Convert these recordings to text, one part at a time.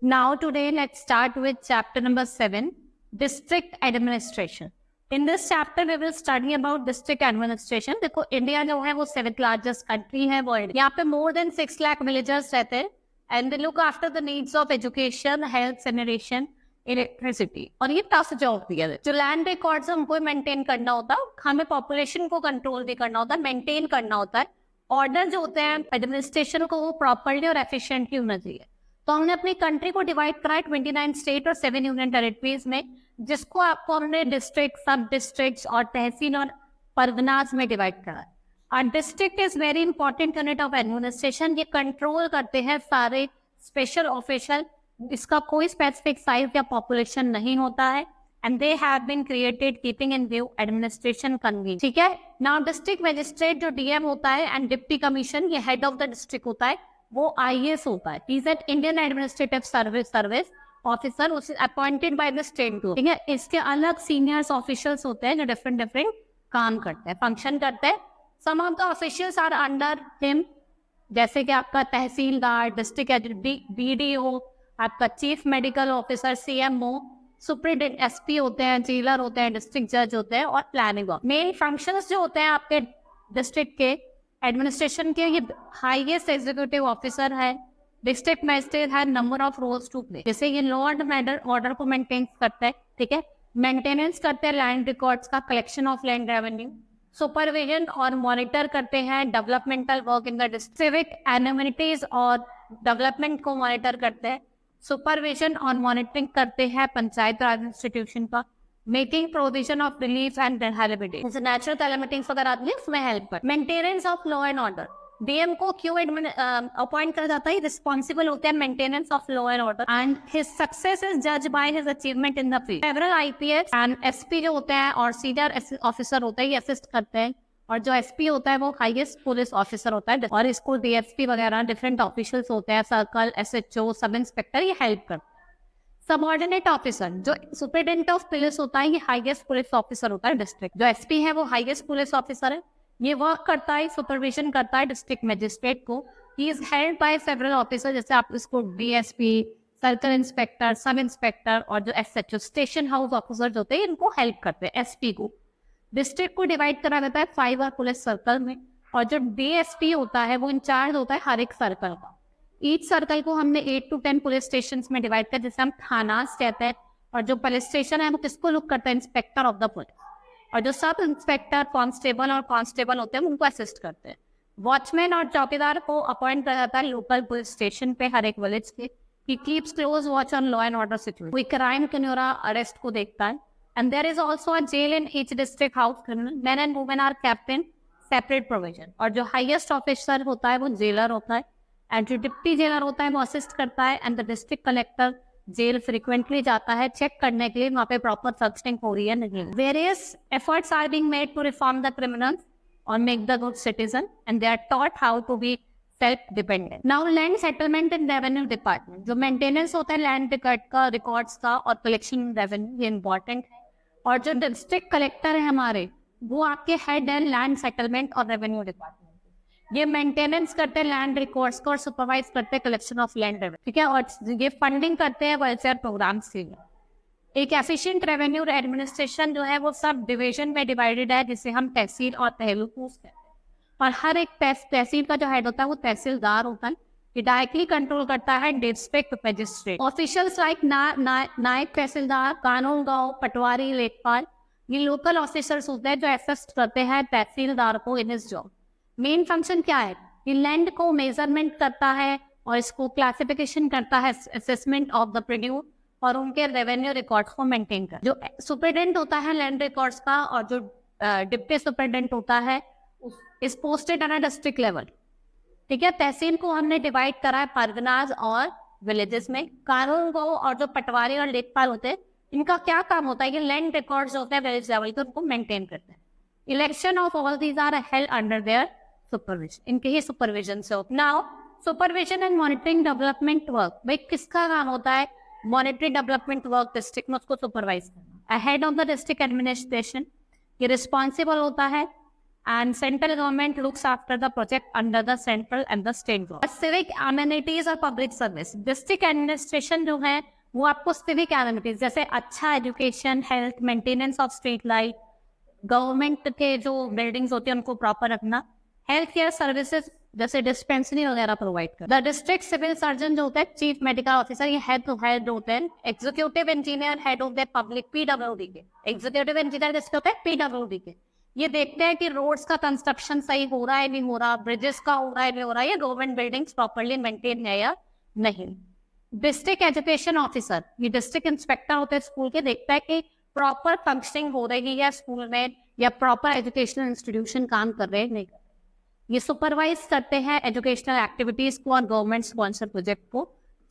Now today let's start with chapter number 7, district administration. In this chapter we will study about district administration. देखो India जो है वो 7th largest country है world. यहाँ पे more than 6 lakh villagers रहते हैं and they look after the needs of education, health, sanitation, electricity. और ये टफ जॉब दिया है. जो लैंड रिकॉर्ड्स हमको मेंटेन करना होता है, हमें पॉपुलेशन को कंट्रोल भी करना होता है, मेंटेन करना होता है. ऑर्डर जो होते हैं एडमिनिस्ट्रेशन को वो प्रॉपर्ली और एफिशिएंटली होना चाहिए. तो हमने अपनी कंट्री को डिवाइड करा है 29 स्टेट और 7 यूनियन टेरिटरीज में, जिसको आपको हमने डिस्ट्रिक्ट, सब डिस्ट्रिक्ट्स और तहसील और परगनास में डिवाइड करा है. और district is very important unit of administration. ये कंट्रोल करते हैं सारे स्पेशल ऑफिशियल. इसका कोई स्पेसिफिक साइज या पॉपुलेशन नहीं होता है and they have been created keeping in view administration convene. ठीक है. नाउ डिस्ट्रिक्ट मजिस्ट्रेट जो डीएम होता है एंड डिप्टी कमीशन, ये हेड ऑफ द डिस्ट्रिक्ट होता है, वो आईएएस होता है. Is at Indian administrative service officer appointed by the state government. ठीक है. इसके अलग सीनियर्स ऑफिशियल्स होते हैं जो डिफरेंट काम करते हैं, फंक्शन करते हैं. Some of the officials are under him, जैसे कि आपका तहसीलदार, डिस्ट्रिक्ट बीडीओ, आपका chief medical officer, CMO, superintendent, SP होते हैं, जेलर होते हैं, डिस्ट्रिक्ट जज होते हैं और प्लानिंग. मेन फंक्शंस जो होते हैं आपके डिस्ट्रिक्ट के एडमिनिस्ट्रेशन के, ये हाईएस्ट एग्जीक्यूटिव ऑफिसर है, डिस्ट्रिक्ट मजिस्ट्रेट है, number of roles to play. जैसे ये लॉ एंड ऑर्डर को मेंटेन करते हैं. ठीक है. मेंटेनेंस करते हैं लैंड रिकॉर्ड्स का, collection of land revenue, supervision और मॉनिटर करते हैं developmental work in the district, civic amenities और डेवलपमेंट को मॉनिटर करते हैं, सुपरविजन और मॉनिटरिंग करते हैं पंचायत राज इंस्टीट्यूशन का, making provision of relief and rehabilitation. जैसे नेचुरल कैलेमिटीज वगैरह आती है उसमें हेल्प कर. Maintenance of law and order, DM को क्यों अपॉइंट करा जाता है? रिस्पॉन्सिबल होते हैं maintenance of law and order and his success is जज by his achievement in the field. Several IPS and SP जो होते हैं और सीनियर ऑफिसर होते हैं, ये असिस्ट करते हैं. और जो एसपी होता है वो हाईएस्ट पुलिस ऑफिसर होता है, और इसको डीएसपी वगैरह डिफरेंट ऑफिशियल्स होते हैं, सर्कल, एसएचओ, सब इंस्पेक्टर, ये हेल्प करते हैं. सबऑर्डिनेट ऑफिसर जो सुपरिटेंडेंट ऑफ पुलिस होता है, ये हाईएस्ट पुलिस ऑफिसर होता है डिस्ट्रिक्ट. जो एसपी है वो हाईएस्ट पुलिस ऑफिसर है. ये वर्क करता है, सुपरविजन करता है डिस्ट्रिक्ट मजिस्ट्रेट को. He is held by several officer, जैसे आप इसको DSP, circle inspector, sub inspector और जो एसएचओ, स्टेशन हाउस ऑफिसर होते हैं, इनको हेल्प करते हैं. एसपी को डिस्ट्रिक्ट को डिवाइड करा जाता है 5 और पुलिस सर्कल में, और जो डीएसपी होता है वो इंचार्ज होता है हर एक सर्कल का. ईच सर्कल को हमने 8 to 10 पुलिस स्टेशन में डिवाइड किया, जिसे हम थानास कहते हैं. और जो पुलिस स्टेशन है वो किसको लुक करता है? Inspector of the police. और जो सब इंस्पेक्टर, कांस्टेबल होते हैं उनको असिस्ट करते हैं. वॉचमैन और चौकीदार को अपॉइंट किया जाता है लोकल पुलिस स्टेशन पे हर एक विलेज के. He keeps close watch on law and order situation. कोई क्राइम के न्यूरा अरेस्ट को देखता है. And there is also a jail in each district house. Criminal men and women are kept in separate provision. और जो highest officer होता है वो जेलर होता है, and जो डिप्टी जेलर होता है वो असिस्ट करता है. and the district collector jail frequently जाता है चेक करने के लिए वहाँ पे प्रॉपर फंक्शनिंग हो रही है नहीं. Various efforts are being made to reform the criminals or make the good citizen, and they are taught how to be self-dependent. Now land settlement and revenue department, जो मेंटेनेंस होता है land record का, records का और collection revenue, ये important है. और जो डिस्ट्रिक्ट कलेक्टर है हमारे, वो आपके हेड है लैंड सेटलमेंट और रेवेन्यू डिपार्टमेंट. ये मेंटेनेंस करते हैं लैंड रिकॉर्ड्स को और सुपरवाइज करते हैं कलेक्शन ऑफ लैंड रेवेन्यू. ठीक है. और ये फंडिंग करते हैं वेलफेयर प्रोग्राम्स के लिए. एक एफिशिएंट रेवेन्यू एडमिनिस्ट्रेशन जो है वो सब डिवीजन में डिवाइडेड है, जिसे हम तहसील और तहसील कहते हैं. और हर एक तहसील का जो हेड होता है वो तहसीलदार होता है. ये डायरेक्टली कंट्रोल करता है डिस्ट्रिक्ट मजिस्ट्रेट. ऑफिशियल्स लाइक नायब तहसीलदार, कानून गांव, पटवारी, लेखपाल, ये लोकल ऑफिसर्स होते हैं जो असिस्ट करते हैं तहसीलदार को in his job. Main function क्या है? ये लैंड को मेजरमेंट करता है और इसको क्लासिफिकेशन करता है, असेसमेंट ऑफ द प्रोड्यूस, और उनके रेवेन्यू रिकॉर्ड्स को मेंटेन कर. जो सुपरिटेंडेंट होता है लैंड रिकॉर्ड्स का और जो डिप्टी सुपरिटेंडेंट होता है is posted on a district level. ठीक है. तहसील को हमने डिवाइड करा है परगनाज और विलेजेस में. कानून को और जो पटवारी और लेखपाल होते हैं, इनका क्या काम होता है? ये लैंड रिकॉर्ड्स होते हैं विलेज लेवल के, उनको मेंटेन करते हैं. Election of all these are held under their supervision, इनके ही सुपरविजन से. Now supervision and monitoring development work, भाई किसका काम होता है? मॉनिटरी डेवलपमेंट वर्क डिस्ट्रिक्ट में, उसको सुपरवाइज करना. Head of the district administration, ये रिस्पॉन्सिबल होता है and central government looks after the project under the central and the state government. Civic amenities और public service, district administration जो है वो आपको civic amenities जैसे अच्छा education, health, maintenance of street light, government के जो बिल्डिंग्स होती है उनको प्रॉपर रखना, हेल्थ केयर सर्विसेज जैसे डिस्पेंसरी वगैरह प्रोवाइड कर। द डिस्ट्रिक्ट सिविल सर्जन जो होता है, चीफ मेडिकल ऑफिसर, ये हेड होते हैं। Executive engineer head of the public PWD के, एग्जीक्यूटिव इंजीनियर जिसके होते हैं पीडब्ल्यूडी के, ये देखते हैं कि रोड्स का कंस्ट्रक्शन सही हो रहा है नहीं हो रहा, ब्रिजेस का हो रहा है नहीं हो रहा, या गवर्नमेंट बिल्डिंग्स प्रॉपरली मेंटेन है या नहीं। डिस्ट्रिक्ट एजुकेशन ऑफिसर, ये डिस्ट्रिक्ट इंस्पेक्टर होते हैं स्कूल के, देखता है कि प्रॉपर फंक्शनिंग हो रही है स्कूल में या प्रॉपर एजुकेशनल इंस्टीट्यूशन काम कर रहे हैं नहीं कर रहे। ये सुपरवाइज करते हैं एजुकेशनल एक्टिविटीज को और गवर्नमेंट स्पॉन्सर प्रोजेक्ट को,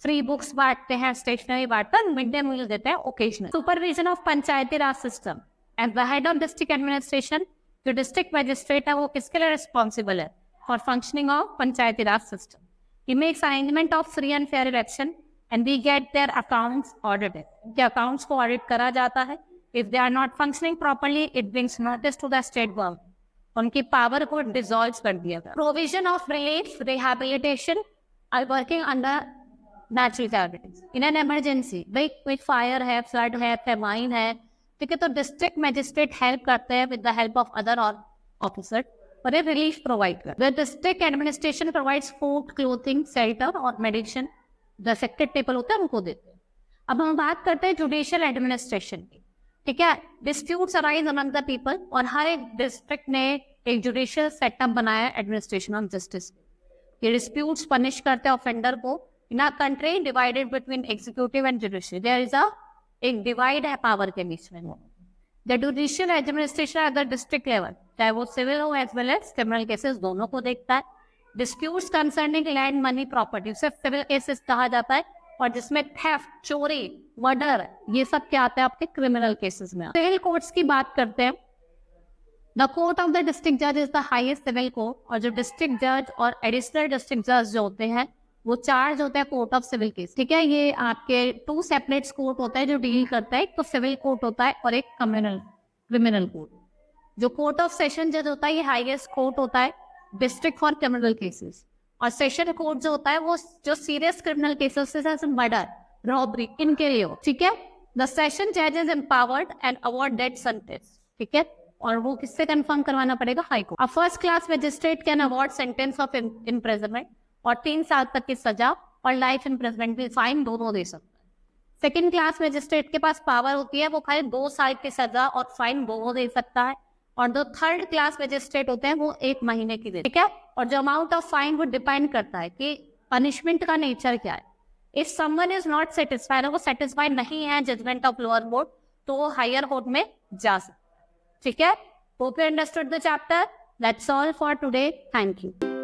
फ्री बुक्स बांटते हैं, स्टेशनरी बांटते हैं, मिड डे मील देते हैं occasional. Supervision of Panchayati Raj system, as the head of district administration जो डिस्ट्रिक्ट मजिस्ट्रेट है वो किसके लिए रिस्पॉन्सिबल है, for functioning of Panchayati Raj system. He makes arrangement of free and fair election and we get their accounts audited, उनके accounts को audit करा जाता है। If they are not functioning properly, it brings notice to the state government. उनकी power को dissolve कर दिया गया। Provision of relief, rehabilitation are working under natural calamities. In an emergency, भाई कोई फायर है, फ्लड है, फेमाइन है, ठीक है, तो डिस्ट्रिक्ट मजिस्ट्रेट हेल्प करते हैं with the help of other officer और ये रिलीफ प्रोवाइड कर। The district administration provides food, clothing, shelter और मेडिसिन, द अफेक्टेड पीपल होते हैं उनको देते हैं। अब हम बात करते हैं जुडिशियल एडमिनिस्ट्रेशन की, ठीक है। Disputes arise among the people, और हर एक डिस्ट्रिक्ट ने एक जुडिशियल सेटअप बनाया एडमिनिस्ट्रेशन ऑफ जस्टिस। ये डिस्प्यूट्स पनिश करते हैं ऑफेंडर को। In a country divided between executive and judicial, there is एक डिवाइड है पावर के बीच में। The judicial administration at the district level, चाहे वो सिविल हो as well as criminal cases, दोनों को देखता है। Disputes concerning land, money, property, उसे सिविल केसेस कहा जाता है, और जिसमें थेफ्ट, चोरी, मर्डर, ये सब क्या आते हैं आपके क्रिमिनल केसेस में। सिविल कोर्ट्स की बात करते हैं। The court of the district जज is the highest civil court, और जो डिस्ट्रिक्ट जज और एडिशनल डिस्ट्रिक्ट जज जो होते हैं वो चार्ज होते हैं कोर्ट ऑफ सिविल केस, ठीक है। ये आपके 2 सेपरेट कोर्ट होता है जो डील करता है, एक तो सिविल कोर्ट होता है और एक क्रिमिनल कोर्ट। जो कोर्ट ऑफ सेशन जज होता है ये हाईएस्ट कोर्ट होता है डिस्ट्रिक्ट फॉर क्रिमिनल केसेस, और सेशन कोर्ट जो होता है वो जो सीरियस क्रिमिनल केसेस जैसे मर्डर, रॉबरी, इनके लिए हो, ठीक है। द सेशन जज is empowered and award death sentence, ठीक है, और वो किससे कंफर्म करवाना पड़ेगा, high court. A first class magistrate can award sentence of imprisonment, और 3 साल तक की सजा और लाइफ इम्प्रिजनमेंट में फाइन दोनों दे सकता है। सेकेंड क्लास मजिस्ट्रेट के पास पावर होती है, वो खाली 2 साल की सजा और फाइन दोनों दे सकता है, और जो थर्ड क्लास मजिस्ट्रेट होते हैं वो 1 महीने की देते, ठीक है। और जो अमाउंट ऑफ फाइन वो डिपेंड करता है कि पनिशमेंट का नेचर क्या है। If someone is not satisfied, वो सेटिस्फाइड नहीं है जजमेंट ऑफ लोअर कोर्ट, तो वो हायर कोर्ट में जा सकता है, ठीक है। Hope you understood the chapter. That's all for today, thank you.